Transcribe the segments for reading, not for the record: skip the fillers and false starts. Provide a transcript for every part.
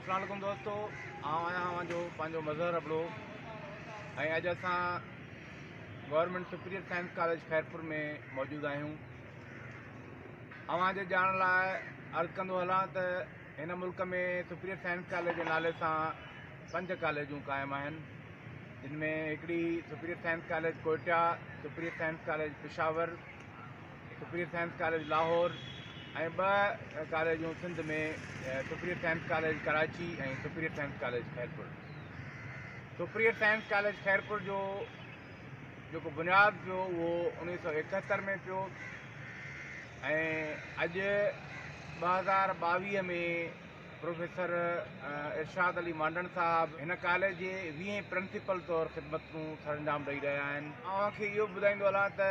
अस्सलाम वालेकुम दोस्तों, आहियां जो पंहिंजो मज़हर अबड़ो ऐं अॼु असां government superior science college Khairpur में मौजूदु आहियूं। जे ॼाण लाइ अर्ज़ु कंदो हलां त हिन मुल्क में सुपीरियर साइंस कॉलेज जे नाले सां 5 कॉलेजूं क़ाइमु आहिनि, जिन में हिकिड़ी superior science college Quetta, superior science college Peshawar, superior science college Lahore ऐं 2 कॉलेजूं सिंध में, सुपीरियर साइंस कॉलेज कराची ऐं superior science college Khairpur. Superior science college Khairpur जो जेको बुनियादु पियो उहो 1971 में पियो ऐं अॼु 2022 में प्रोफेसर इरशाद अली मांडण साहब हिन कॉलेज जे 20 प्रिंसिपल तौरु ख़िदमतूं सरअंजाम ॾेई रहिया आहिनि। तव्हांखे इहो ॿुधाईंदो हलां त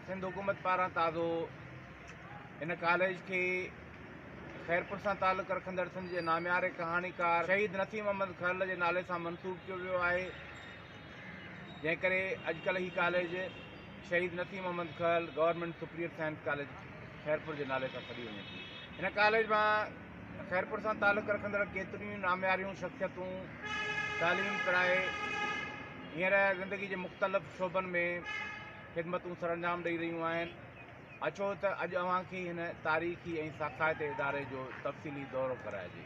सिंध हुकूमत पारां ताज़ो हिन कॉलेज खे खैरपुर सां तालुक़ रखंदड़ सिंध जे नामियारे कहाणीकार शहीद नसीम अहमद खरल जे नाले सां मंसूब कयो वियो आहे, जंहिं करे अॼुकल्ह ही college Shaheed Naseem Ahmed Kharal government superior science college Khairpur जे नाले सां सॾी वञे थी। हिन कॉलेज मां खैरपुर सां तालुक़ रखंदड़ केतिरियूं नामियारियूं शख़्सियतूं तालीम कराए हींअर ज़िंदगी जे मुख़्तलिफ़ शोबनि में ख़िदमतूं सरअंजाम ॾेई रहियूं आहिनि। अचो त अॼु अव्हांखे हिन तारीख़ी ऐं साक़ायत इदारे जो तफ़सीली दौरो कराइजे।